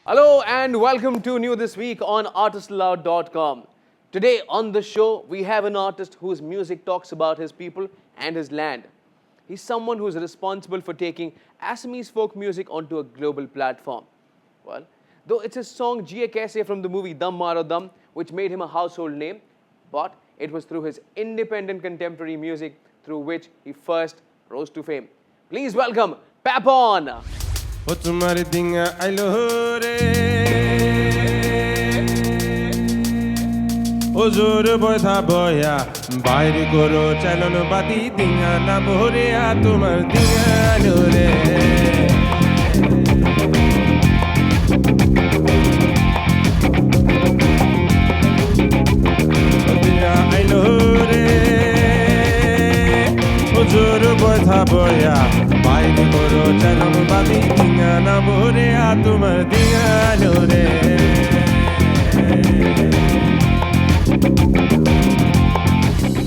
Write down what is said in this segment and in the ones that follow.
Hello and welcome to New This Week on ArtistAloud.com. Today on the show, we have an artist whose music talks about his people and his land. He's someone who is responsible for taking Assamese folk music onto a global platform. Well, though it's his song Jiye Kyon from the movie Dum Maro Dum, which made him a household name, but it was through his independent contemporary music through which he first rose to fame. Please welcome Papon! O tumhari dinga ailo re O zor boitha boya baire koro chalon bati dinga na bhore a tumhar dinga ailo re O dinga ailo re O zor boitha boya baire koro chalon bati dinga na bhore a tumhar dinga ailo re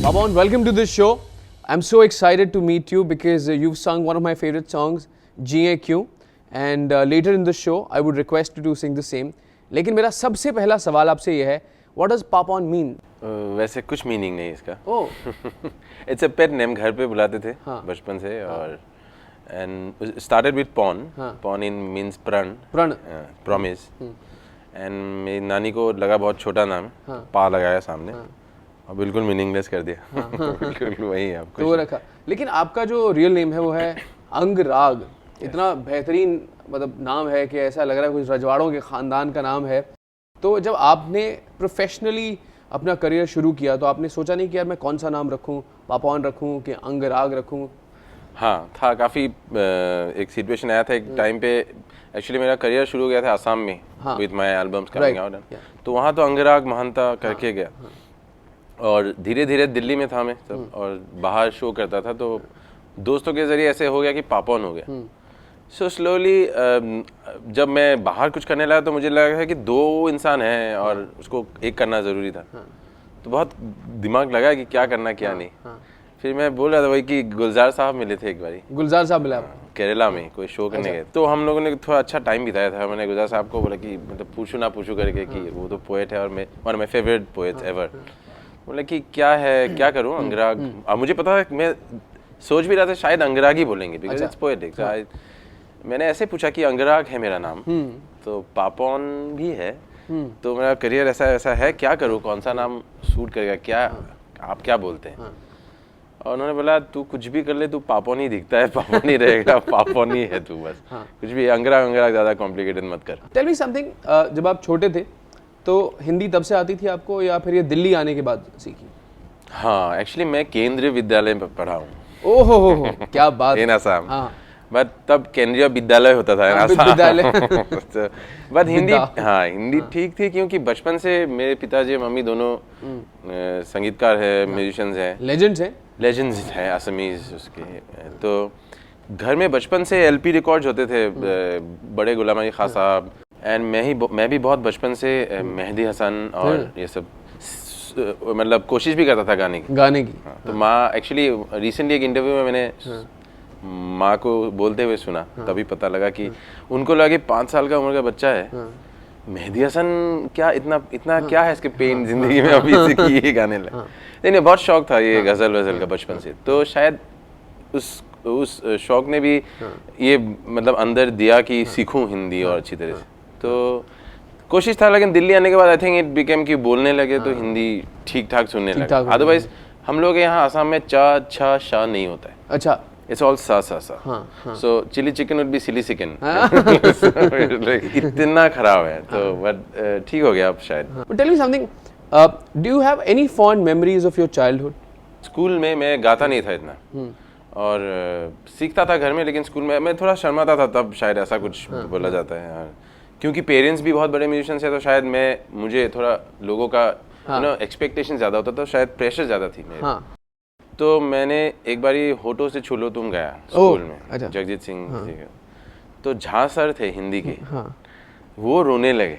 Papon, welcome to this show. I'm so excited to meet you because you've sung one of my favorite songs, Jiye Kyon, and later in the show, I would request you to sing the same. लेकिन मेरा सबसे पहला सवाल आपसे ये है, what does Papon mean? वैसे कुछ मीनिंग नहीं इसका. Oh, it's a pet name, घर पे बुलाते थे हाँ. बचपन से और and started with Pon. Pon in means प्रण, प्रॉमिस. एंड मेरी नानी को लगा बहुत छोटा नाम है, पा लगाया सामने और बिल्कुल मीनिंगलेस कर दिया. बिल्कुल वही है आपको. तो वो रखा. लेकिन आपका जो रियल नेम है वो है अंगराग. इतना बेहतरीन मतलब नाम है कि ऐसा लग रहा है कुछ रजवाड़ों के खानदान का नाम है. तो जब आपने प्रोफेशनली अपना करियर शुरू किया तो आपने सोचा नहीं कि यार मैं कौन सा नाम रखूं, पापॉन रखूं कि अंगराग रखूं? हाँ था, काफ़ी एक सिचुएशन आया था एक टाइम पे. एक्चुअली मेरा करियर शुरू हो गया था आसाम में with my albums coming out. तो वहाँ तो अंगराग महंता करके गया और धीरे धीरे दिल्ली में था मैं तब और बाहर शो करता था. तो दोस्तों के ज़रिए ऐसे हो गया कि पापॉन हो गया. सो स्लोली जब मैं बाहर कुछ करने लगा तो मुझे लगा कि दो इंसान हैं और उसको एक करना ज़रूरी था. तो बहुत दिमाग लगा कि क्या करना क्या नहीं. फिर मैं बोल रहा था भाई कि गुलजार साहब मिले थे एक बारी. गुलजार साहब मिला केरला में कोई शो करने गए. तो हम लोगों ने थोड़ा अच्छा टाइम बिताया था. मैंने गुलजार साहब को बोला कि मतलब पूछूं ना पूछूं करके कि वो तो पोएट है और मैं one of my favourite poets ever. बोला कि क्या है, क्या करूं, अंगराग. अब मुझे पता है, मैं सोच भी रहा था शायद अंगराग ही बोलेंगे बिकॉज इट्स पोएटिक. मैंने ऐसे पूछा कि अंगराग है मेरा नाम तो पापॉन भी है. तो मेरा करियर ऐसा है, क्या करूं, कौन सा नाम सूट करेगा, क्या आप क्या बोलते हैं. और उन्होंने बोला तू कुछ भी कर ले, तू पापॉन ही दिखता है, पापॉन ही रहेगा, पापॉन ही है तू बस. कुछ भी अंगराग ज़्यादा कॉम्प्लिकेटेड मत कर. टेल मी समथिंग, जब आप छोटे थे तो हिंदी तब से आती थी आपको या फिर ये दिल्ली आने के बाद सीखी? हाँ, एक्चुअली मैं केंद्रीय विद्यालय में पढ़ा हूँ. ओहो क्या बात. इन असम. बट तब केंद्रीय विद्यालय होता था विद्यालय. बट हिंदी, हाँ हिंदी ठीक थी क्योंकि बचपन से मेरे पिताजी मम्मी दोनों संगीतकार है, म्यूजिशियंस हैं, लेजेंड्स हैं असमीज उसके. तो घर में बचपन से एलपी रिकॉर्ड्स होते थे, बड़े गुलाम अली खां साहब. एंड मैं भी बहुत बचपन से मेहदी हसन और ये सब मतलब कोशिश भी करता था गाने की. तो माँ, एक्चुअली रिसेंटली एक इंटरव्यू में मैंने माँ को बोलते हुए सुना. तभी पता लगा कि उनको लगा कि 5 साल का उम्र का बच्चा है, मेहदी हसन क्या इतना क्या है इसके पेन जिंदगी में अभी से कि ये गाने लगे. नहीं, बहुत शौक था ये गज़ल वज़ल का बचपन से. तो शायद उस शौक ने भी ये मतलब अंदर दिया कि सीखूं हिंदी और अच्छी तरह से. तो कोशिश था. लेकिन दिल्ली आने के बाद आई थिंक इट बिकेम कि बोलने लगे तो हिंदी ठीक ठाक सुनने लगे. अदरवाइज हम लोग यहाँ आसाम में चा छा शा नहीं होता है. अच्छा. It's all sa. So chili chicken would be silly chicken. इतना खराब है तो बट ठीक हो गया अब शायद. But tell me something, do you have any fond memories of your childhood? School में मैं गाता नहीं था इतना और सीखता था घर में, लेकिन स्कूल में मैं थोड़ा शर्माता था. तब शायद ऐसा कुछ बोला जाता है यार, क्योंकि पेरेंट्स भी बहुत बड़े म्यूजिशियंस हैं. तो शायद मुझे थोड़ा लोगों का एक्सपेक्टेशन ज़्यादा होता था, शायद प्रेशर ज़्यादा थी मेरे. तो मैंने एक बारी होटो से छुलो तुम गाया स्कूल में, जगजीत सिंह जी का. तो झा सर थे हिंदी के, वो रोने लगे.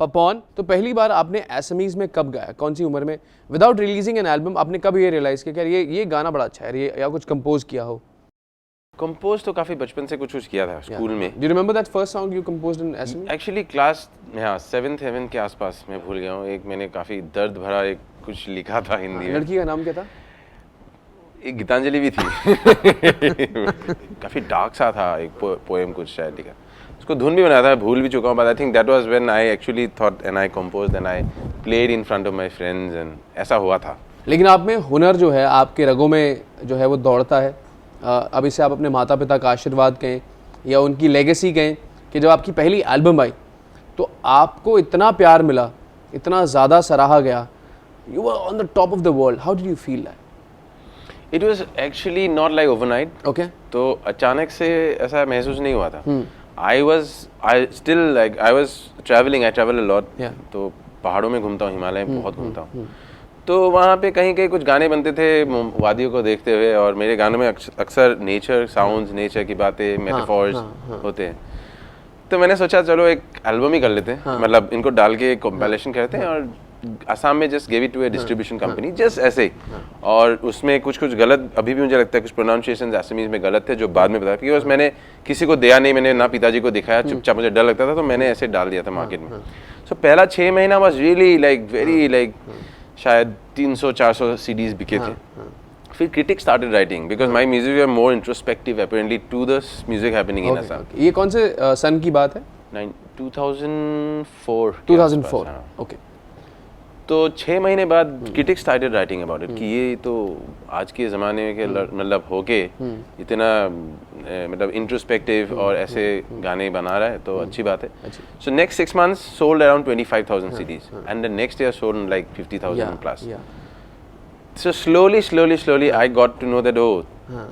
पपॉन, तो पहली बार आपने असमीज में कब गाया, कौन सी उम्र में? विदाउट रिलीजिंग एन एल्बम आपने कब ये रियलाइज किया कि ये गाना बड़ा अच्छा है, ये या कुछ कंपोज किया हो? कंपोज तो काफ़ी बचपन से कुछ किया था स्कूल में। Do you remember that first song you composed in Assamese? Actually class 7th के आसपास, मैं भूल गया हूँ, एक मैंने काफ़ी दर्द भरा एक कुछ लिखा था हिंदी में। लड़की का नाम क्या था? एक गीतांजलि भी थी। काफ़ी डार्क सा था, एक पोएम कुछ शायद लिखा, उसको धुन भी बनाया था, भूल भी चुका हूँ, but I think that was when I actually thought and I composed and I played in front of my friends and ऐसा हुआ था। लेकिन आप में हुनर जो है, आपके रगों में जो है वो दौड़ता है। अब इसे आप अपने माता पिता का आशीर्वाद कहें या उनकी लेगेसी कहें कि जब आपकी पहली एल्बम आई तो आपको इतना प्यार मिला, इतना ज़्यादा सराहा गया, you were on the top of the world, how did you feel that? It was actually not like overnight. Okay. तो अचानक से ऐसा महसूस नहीं हुआ था। I travel a lot, तो पहाड़ों में घूमता हूँ, हिमालय में बहुत घूमता हूँ, तो वहाँ पे कहीं कहीं कुछ गाने बनते थे वादियों को देखते हुए, और मेरे गानों में अक्सर नेचर साउंड्स, नेचर की बातें, मेटाफॉर्स होते हैं। तो मैंने सोचा चलो एक एल्बम ही कर लेते हैं, मतलब इनको डाल के कंपाइलेशन करते हैं, और असम में just give it to a distribution company, just ऐसे ही। और उसमें कुछ गलत, अभी भी मुझे लगता है कुछ प्रोनाउंसिएशंस असमीज में गलत थे, जो बाद में बताया, क्योंकि मैंने किसी को दिया नहीं, मैंने ना पिताजी को दिखाया, चुपचाप, मुझे डर लगता था, तो मैंने ऐसे डाल दिया था मार्केट में। सो पहला 6 महीना वाज रियली वेरी शायद 300-400 CDs बिके थे। फिर critics started writing because my music were more introspective apparently to the music happening in Assam. ये कौन से सन की बात है? 2004। ओके। तो 6 महीने बाद critics started writing about it कि ये तो आज के ज़माने के मतलब होके इतना मतलब इंट्रोस्पेक्टिव और ऐसे गाने बना रहा है, तो अच्छी बात है। So next 6 months sold around 25,000 CDs and the next year sold like 50,000 plus. So slowly I got to know that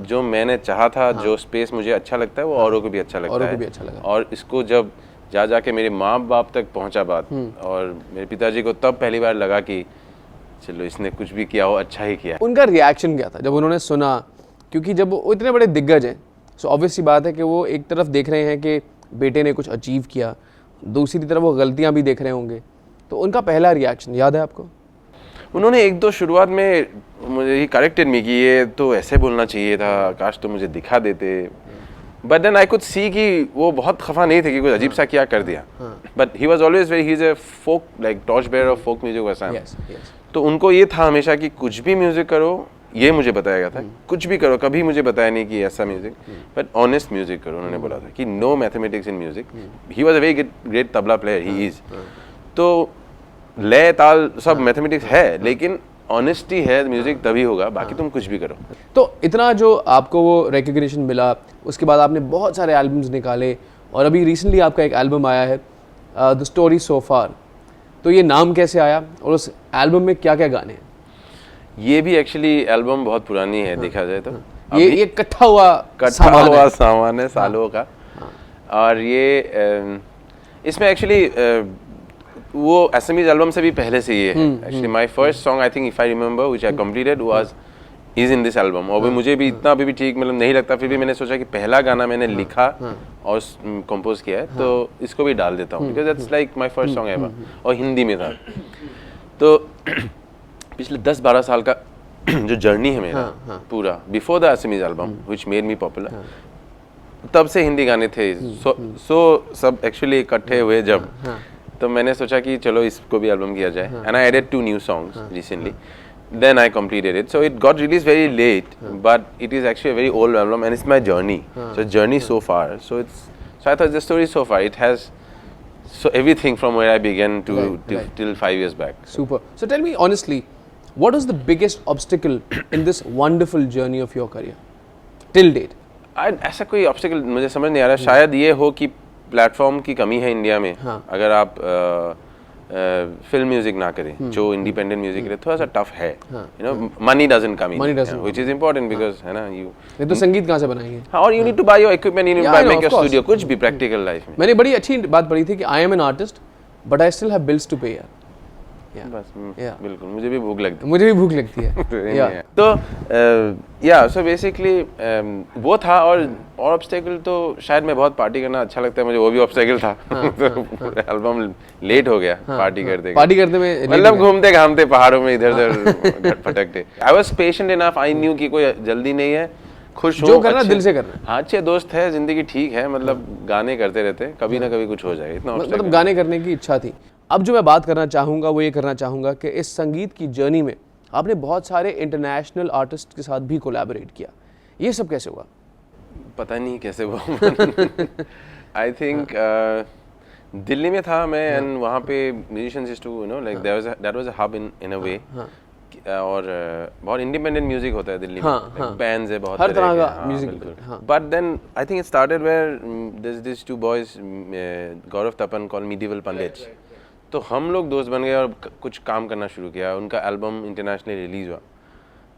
जो मैंने चाहा था, जो स्पेस मुझे अच्छा लगता है, वो औरों को भी अच्छा लगता है। और इसको जब जाके मेरे माँ बाप तक पहुँचा बात, और मेरे पिताजी को तब पहली बार लगा कि चलो इसने कुछ भी किया हो अच्छा ही किया। उनका रिएक्शन क्या था जब उन्होंने सुना? क्योंकि जब वो इतने बड़े दिग्गज हैं, सो ऑब्वियस सी बात है कि वो एक तरफ देख रहे हैं कि बेटे ने कुछ अचीव किया, दूसरी तरफ वो गलतियाँ भी देख रहे होंगे, तो उनका पहला रिएक्शन याद है आपको? उन्होंने 1-2 शुरुआत में मुझे ही करेक्टेड मी कि ये तो ऐसे बोलना चाहिए था, काश तो मुझे दिखा देते, but then I could see कि वो बहुत खफा नहीं थे कि कुछ अजीब सा क्या कर दिया, but he was always very, he is a folk like torch bearer of folk music Assam. तो उनको ये था हमेशा कि कुछ भी म्यूजिक करो, ये मुझे बताया गया था, कुछ भी करो, कभी मुझे बताया नहीं कि ऐसा म्यूजिक, बट ऑनेस्ट म्यूजिक करो। उन्होंने बोला था कि no mathematics in music. He was a very great tabla player, he is. तो लय ताल सब मैथमेटिक्स है, लेकिन ऑनेस्टी है म्यूजिक तभी होगा, बाकी तुम कुछ भी करो। तो इतना जो आपको वो रिकग्निशन मिला, उसके बाद आपने बहुत सारे एल्बम्स निकाले, और अभी रिसेंटली आपका एक एल्बम आया है द स्टोरी सो फार। तो ये नाम कैसे आया और उस एल्बम में क्या क्या गाने हैं? ये भी एक्चुअली एल्बम बहुत पुरानी है, देखा जाए तो। ये इकट्ठा हुआ सामान है सालों का। और ये इसमें एक्चुअली वो असमीज एल्बम से भी पहले से ये है। Actually my first song I think if I remember which I completed was is in this album. और मुझे भी इतना अभी भी ठीक मतलब नहीं लगता, फिर भी मैंने सोचा कि पहला गाना मैंने लिखा और कंपोज किया है, तो इसको भी डाल देता हूँ, because that's like my first song ever, और हिंदी में था। तो पिछले 10-12 साल का जो जर्नी है मेरा पूरा, before the Assamese album which made me popular, तब से हिंदी गाने थे। सो सब एक्चुअली इकट्ठे हुए जब, तो मैंने सोचा कि चलो इसको भी एल्बम किया जाए, and I added 2 new songs recently, then I completed it. So it got released very late, but it is actually a very old album, and it's my journey. So journey so far. So I thought the story so far, it has everything from where I began to till 5 years back. Super. So tell me honestly, what is the biggest obstacle in this wonderful journey of your career till date? ऐसा कोई obstacle मुझे समझ नहीं आ रहा। शायद ये हो कि प्लेटफॉर्म की कमी है इंडिया में। अगर आप फिल्म म्यूजिक ना करें, जो इंडिपेंडेंट म्यूजिक है, थोड़ा सा टफ है। You know, money doesn't come in, which is important, because है ना, ये तो संगीत कहाँ से बनाएंगे? हाँ, और you need to buy your equipment, you need to buy make your studio, कुछ भी प्रैक्टिकल लाइफ में। मैंने बड़ी अच्छी बात पढ़ी थी कि I am an artist but I still have bills to pay यार। बस बिल्कुल, मुझे भी भूख लगती है। मुझे भी भूख लगती है। तो या सो बेसिकली वो था। और ऑब्स्टेकल तो शायद मैं बहुत पार्टी करना अच्छा लगता है मुझे, वो भी ऑब्स्टेकल था। एल्बम लेट हो गया पार्टी करते में, मतलब घूमते घामते पहाड़ों में इधर उधर भटकते। I was patient enough, I knew कि कोई जल्दी नहीं है, खुश हो, जो करना दिल से करना। हाँ, अच्छे दोस्त है, जिंदगी ठीक है, मतलब गाने करते रहते, कभी ना कभी कुछ हो जाए, इतना मतलब गाने करने की इच्छा थी। अब जो मैं बात करना चाहूँगा वो ये करना चाहूँगा कि इस संगीत की जर्नी में आपने बहुत सारे इंटरनेशनल आर्टिस्ट के साथ भी कोलैबोरेट किया, ये सब कैसे हुआ? पता नहीं कैसे हुआ। आई थिंक दिल्ली में था मैं, एंड वहाँ पे musicians used to, you know, like that was a hub in a way. और बहुत इंडिपेंडेंट म्यूजिक होता है दिल्ली में, बैंड्स है बहुत हर तरह का music. But then I think it started where there this two boys Gaurav Tapan called medieval pundits. तो हम लोग दोस्त बन गए और कुछ काम करना शुरू किया, उनका एल्बम इंटरनेशनली रिलीज हुआ।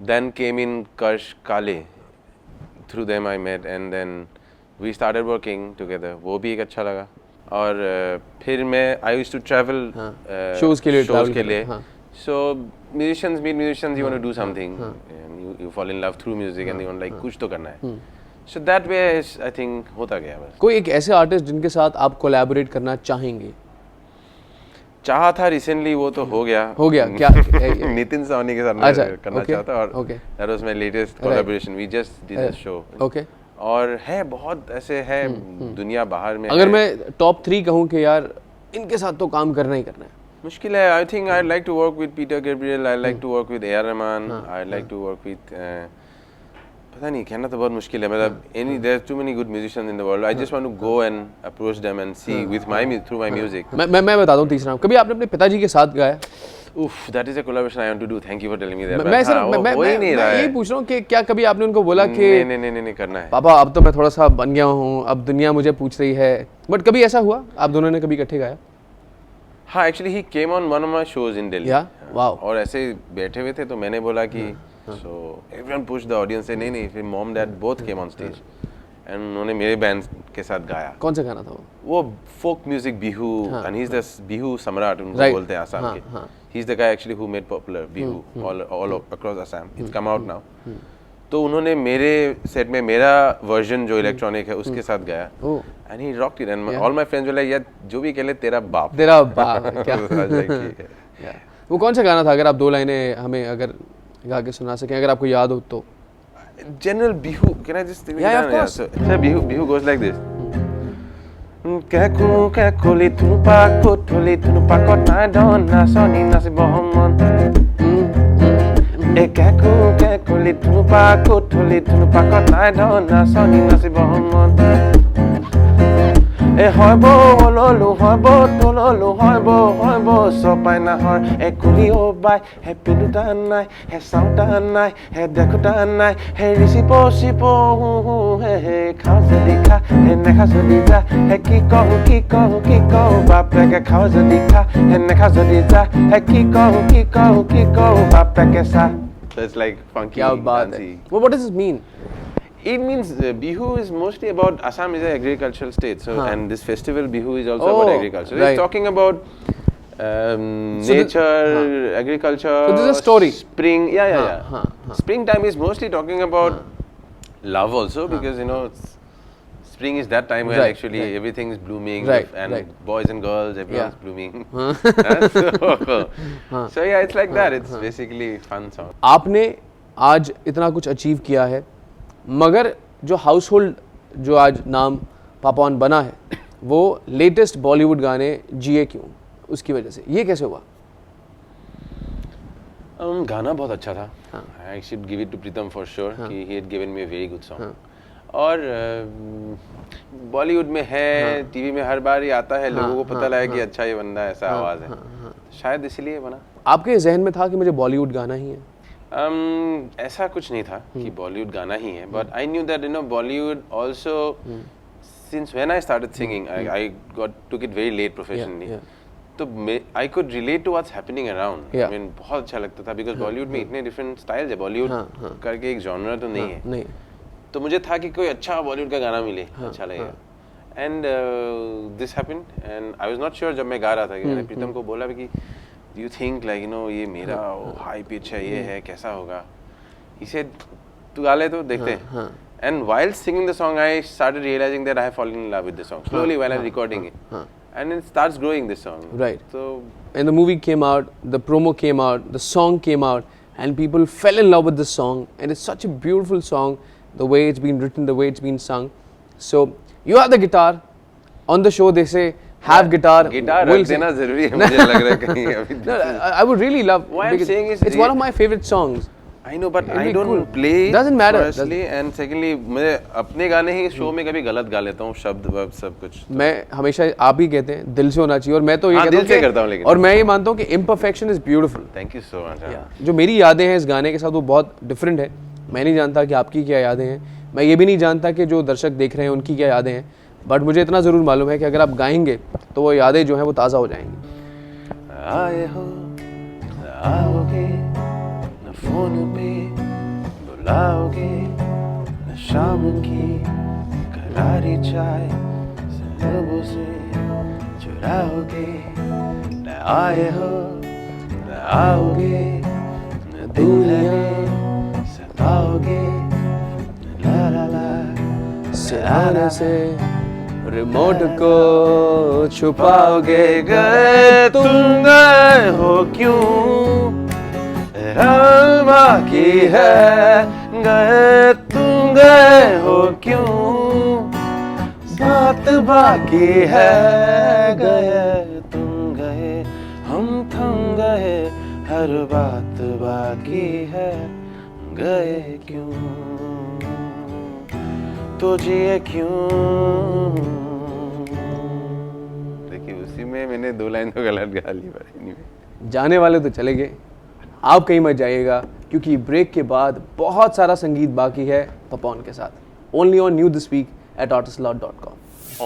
Then came in Karsh Kale, through them I met, and then we started working together, वो भी एक अच्छा लगा। और फिर मैं I used to travel shows के लिए। So musicians meet musicians, you want to do something, and you fall in love through music, and you want like कुछ तो करना है। So that way I think होता गया बस। कोई एक ऐसे आर्टिस्ट जिनके साथ आप कोलैबोरेट करना चाहेंगे? चाहा था रिसेंटली, वो तो हो गया क्या? नितिन सावनी के साथ मैं करना चाहता, और that was my latest collaboration. We just did a show. Okay. और है बहुत ऐसे है दुनिया बाहर में। अगर मैं टॉप 3 कहूँ कि यार इनके साथ तो काम करना ही करना है, मुश्किल है। I think I like to work with Peter Gabriel, I like to work with A R. Rahman, I like to work with, पता नहीं, कहना तो बहुत मुश्किल है, मतलब any there too many good musicians in the world. I just want to go and approach them and see with my through my music. मैं बताता हूँ तीसरा, कभी आपने अपने पिताजी के साथ गाया? उफ, that is a collaboration I want to do, thank you for telling me that. मैं यही पूछ रहा हूँ कि क्या कभी आपने उनको बोला कि नहीं करना है पापा, अब तो मैं थोड़ा सा बन गया हूँ, अब दुनिया मुझे पूछ रही है, बट कभी ऐसा हुआ आप दोनों ने कभी इकट्ठे गाया? हाँ, actually he came on one of my shows in Delhi. Wow. और ऐसे बैठे हुए थे तो मैंने बोला कि so everyone pushed the audience से नहीं, फिर mom dad both came on stage, and उन्होंने मेरे बैंड के साथ गाया। कौन सा गाना था वो folk music Bihu, and he is the Bihu Samrat उनको बोलते हैं आसाम के। He is the guy actually who made popular Bihu all across Assam. It's come out now. तो उन्होंने मेरे सेट में मेरा वर्जन जो इलेक्ट्रॉनिक है उसके साथ गाया, and he rocked it, and all my friends were like, यार जो भी कहले तेरा बाप क्या। वो कौन सा गाना था, अगर आप 2 लाइनें हमें अगर गा के सुना सकें, अगर आपको याद हो तो? General Bihu, can I just Bihu goes like this. Kekuli tunupa kota dona soni nasi bohomon. Kekuli tunupa kota dona soni nasi bohomon. Hoibo ololu hoibo tololu hoibo sopai na hor. Kuli obai pinuta nai sauta nai dekuta nai risipo sipo he khao dikha nekha dikha kiko bapeke khao dikha nekha dikha kiko bapeke sa. So it's like funky, dancey. Well, what does this mean? It means Bihu is mostly about, Assam is an agricultural state, so and this festival Bihu is also about agriculture. It's talking about nature, agriculture. So this is a story. Spring, yeah. Springtime is mostly talking about love also, because you know spring is that time when actually everything is blooming, and boys and girls, everyone's blooming. So yeah, it's like that. It's basically fun song. आपने आज इतना कुछ achieve किया है, मगर जो house hold जो आज नाम पापॉन बना है वो लेटेस्ट बॉलीवुड गाने जिए क्यों, उसकी वजह से, ये कैसे हुआ? गाना बहुत अच्छा था। I should give it to Pritam for sure कि he had given me a very good song. और बॉलीवुड में है, टीवी में हर बार ही आता है, लोगों को पता लगा कि अच्छा ये बंदा ऐसा आवाज़ है, शायद इसलिए बना। आपके जहन में था कि मुझे बॉलीवुड गाना ही है? ऐसा कुछ नहीं था कि बॉलीवुड गाना ही है, but I knew that Bollywood also, since when I started singing, I took it very late professionally. तो I could relate to what's happening around. I mean बहुत अच्छा लगता था, because Bollywood में इतने different styles है, Bollywood करके एक genre तो नहीं है। तो मुझे था कि कोई अच्छा बॉलीवुड का गाना मिले, अच्छा लगेगा। And this happened, and I was not sure जब मैं गा रहा था कि मैंने प्रीतम को बोला कि you think like ये मेरा high pitch है, ये है, कैसा होगा? He said, तू गा ले तो देखते हैं. And while singing the song, I started realizing that I have fallen in love with the song. Slowly while I'm recording it. And it starts growing, this song. Right. So, and the movie came out, the promo came out, the song came out, and people fell in love with the song. And it's such a beautiful song, the way it's been written, the way it's been sung. So, you have the guitar. On the show, they say, have guitar. Guitar रख देना ज़रूरी है मुझे लग रहा है कहीं अभी. No, I would really love. Why I'm saying is it's one of my favorite songs. I know, but I don't cool. play. Doesn't matter. Firstly and secondly, मैं अपने गाने ही शो में कभी गलत गा लेता हूँ, शब्द वर्ब सब कुछ. मैं हमेशा आप ही कहते हैं दिल से होना चाहिए और मैं तो ये कहता दिल से करता हूँ लेकिन. और मैं ये मानता हूँ कि imperfection is beautiful. Thank you so much. जो मेरी यादें हैं इस गाने के साथ वो बहुत डिफरेंट है. मैं नहीं जानता कि आपकी क्या यादें हैं. मैं ये भी नहीं जानता कि जो दर्शक देख रहे हैं उनकी क्या यादें हैं. बट मुझे इतना ज़रूर मालूम है कि अगर आप गाएंगे तो वो यादें जो हैं वो ताज़ा हो जाएंगी. आए हो आओगे न फोन पे बुलाओगे न शाम की करारी चाय लोगों से चुराओगे. न आए हो न आओगे न दुनिया सताओगे ला ला ला सिराने से रिमोट को छुपाओगे. गए तुम गए हो क्यों राम बाकी है. गए तुम गए हो क्यों बात बाकी है. गए तुम गए हम थम गए हर बात बाकी है. गए क्यों तो जिए क्यों. देखिए उसी में मैंने 2 लाइन तो गलत गा ली. anyway. जाने वाले तो चले गए, आप कहीं मत जाइएगा क्योंकि ब्रेक के बाद बहुत सारा संगीत बाकी है पपॉन के साथ. Only on New This Week at ArtistAloud.com.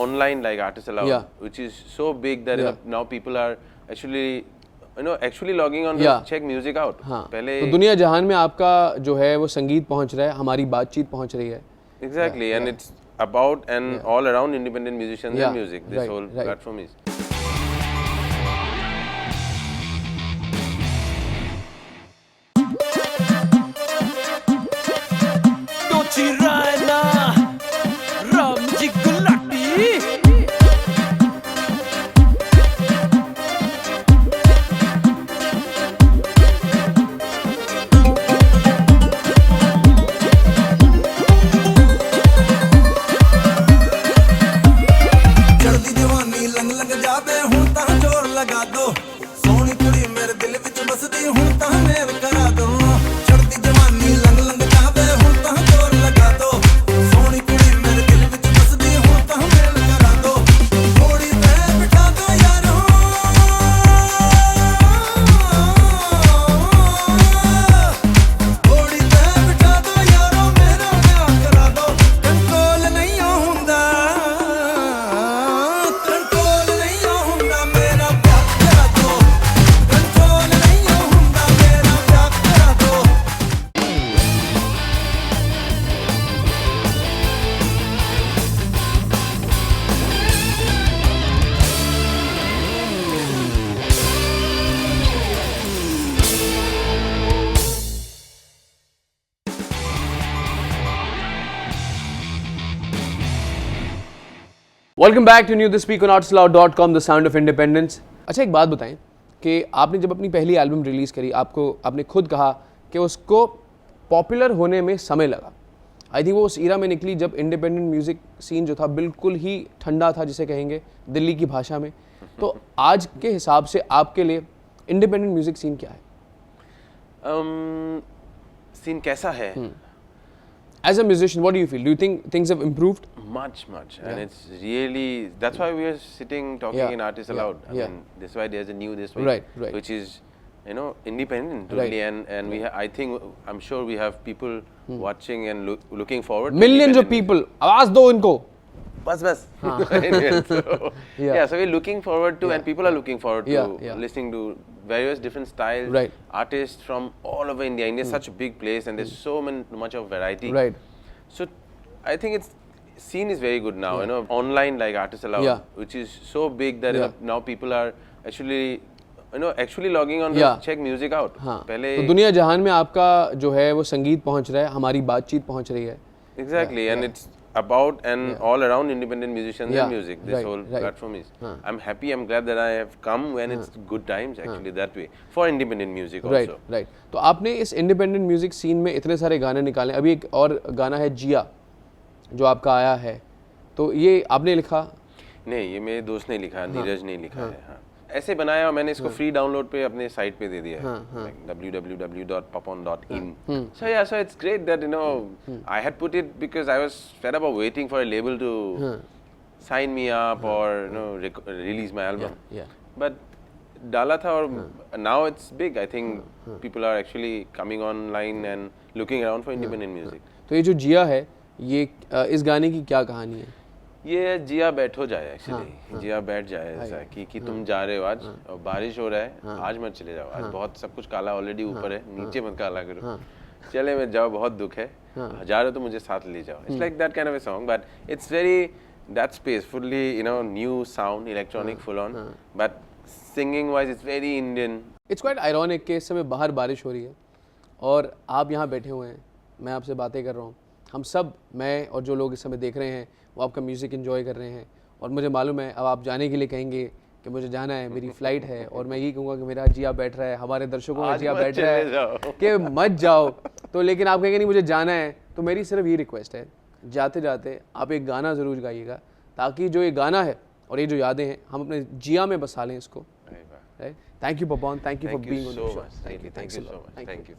Online like ArtistAloud, Yeah. which is so big that Yeah. now people are actually actually logging on Yeah. to check music out. हाँ. पहले तो दुनिया जहान में आपका जो है वो संगीत पहुंच रहा है, हमारी बातचीत पहुंच रही है. exactly, and it's about and all around independent musicians Yeah. and music. This Right, whole right. platform is. Welcome back to new this week on ArtistAloud.com, the sound of independence. अच्छा एक बात बताएं कि आपने जब अपनी पहली एल्बम रिलीज़ करी, आपने खुद कहा कि उसको पॉपुलर होने में समय लगा. आई थिंक वो उस ईरा में निकली जब इंडिपेंडेंट म्यूज़िक सीन जो था बिल्कुल ही ठंडा था, जिसे कहेंगे दिल्ली की भाषा में. तो आज के हिसाब से आपके लिए इंडिपेंडेंट म्यूज़िक सीन क्या है? सीन कैसा है? As a musician, what do you feel? Do you think things have improved? Much, and it's really, that's why we are sitting talking in Artist Aloud. I mean, that's why there's a new this week, Right. which is, independent totally, and we, I think, I'm sure we have people watching and looking forward. Millions of people. आवाज दो इनको. Bas. So, yeah, so we're looking forward to, and people are looking forward to listening to various different styles, artists from all over India. India is such a big place, and there's so much of variety. Right. So I think scene is very good now. Online like ArtistAloud, which is so big that now people are actually actually logging on to check music out. हाँ, पहले तो दुनिया जहान में आपका जो है वो संगीत पहुंच रहा है, हमारी बातचीत पहुंच रही है. Exactly, and it's about and all around independent musicians and music. This whole platform is. I'm happy. I'm glad that I have come when it's good times actually that way for independent music also. Right. तो आपने इस independent music scene में इतने सारे गाने निकाले. अभी एक और गाना है जिया जो आपका आया है. तो ये आपने लिखा? नहीं, ये मेरे दोस्त ने लिखा, नीरज ने लिखा है. हाँ. ऐसे बनाया और मैंने इसको फ्री डाउनलोड पे अपने साइट पे दे दिया है, www.papon.in. So it's great that I had put it because I was fed up of waiting for a label to sign me up or release my album. But डाला था और now it's big. I think people are actually coming online and looking around for independent music. तो ये जो जिया है, ये इस गाने की क्या कहानी है? ये जिया बैठो जाए एक्चुअली. जिया बैठ जाए ऐसा कि तुम जा रहे हो आज और बारिश हो रहा है, आज मत चले जाओ. आज बहुत सब कुछ काला ऑलरेडी ऊपर है, नीचे मत काला करो. चले मत जाओ, बहुत दुख है. जा रहे हो तो मुझे साथ ले जाओ. It's like that kind of a song, but it's very that space, fully new sound, electronic, full on. But singing wise, it's very Indian. It's quite ironic कि इस समय बाहर बारिश हो रही है और आप यहाँ बैठे हुए हैं, मैं आपसे बातें कर रहा हूँ. हम सब, मैं और जो लोग इस समय देख रहे हैं, वो आपका म्यूज़िक एंजॉय कर रहे हैं. और मुझे मालूम है अब आप जाने के लिए कहेंगे कि मुझे जाना है, मेरी फ़्लाइट है, और मैं यही कहूँगा कि मेरा जिया बैठ रहा है, हमारे दर्शकों का जिया बैठ रहा है कि मत जाओ. तो लेकिन आप कहेंगे नहीं मुझे जाना है. तो मेरी सिर्फ ये रिक्वेस्ट है, जाते जाते आप एक गाना ज़रूर गाइएगा ताकि जो ये गाना है और ये जो यादें हैं हम अपने जिया में बसा लें इसको. Right. Thank you Papon, thank you for being on the show. Thank you so much. Thank you.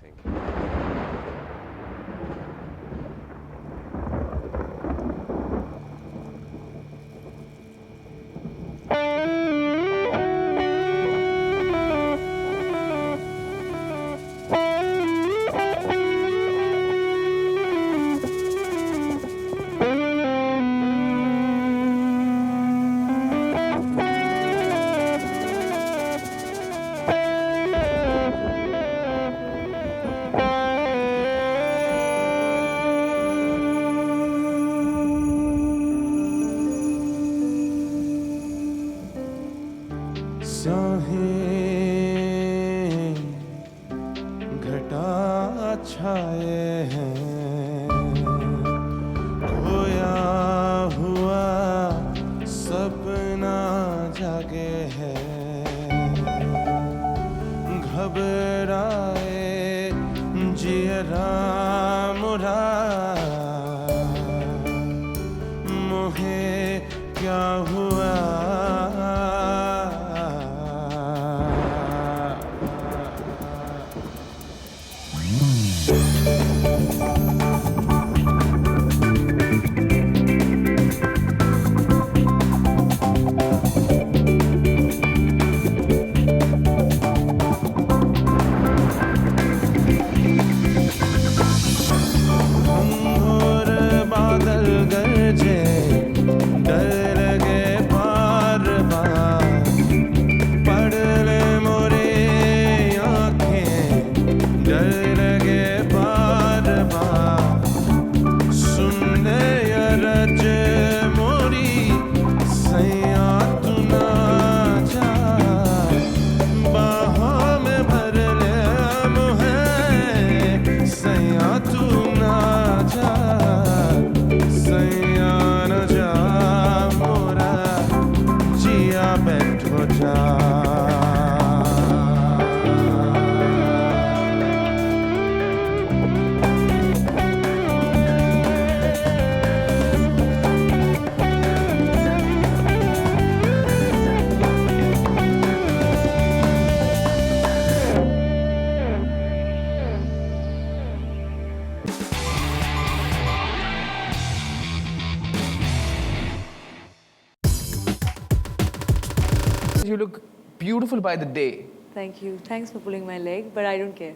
You look beautiful by the day. Thank you. Thanks for pulling my leg, but I don't care.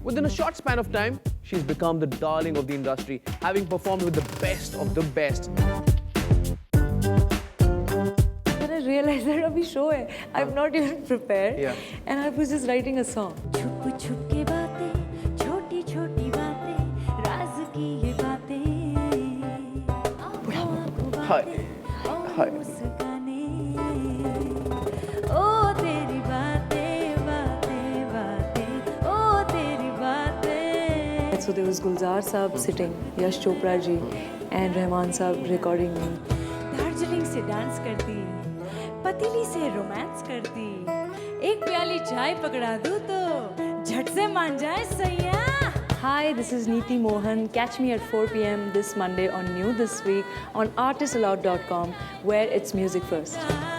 Within a short span of time, she's become the darling of the industry, having performed with the best of the best. Then I realized that abhi show hai. I'm not even prepared. Yeah. And I was just writing a song. छुप छुप के बातें, छोटी छोटी बातें, राज की ये बातें. Hi. So there was Gulzar Saab sitting, Yash Chopra ji, and Rahman Saab recording me. Darjeeling से डांस करती, पतीली से रोमांस करती, एक प्याली चाय पकड़ा दूँ तो झट से मान जाए सैया. Hi, this is Neeti Mohan. Catch me at 4 p.m. this Monday on New This Week on ArtistAloud.com, where it's music first.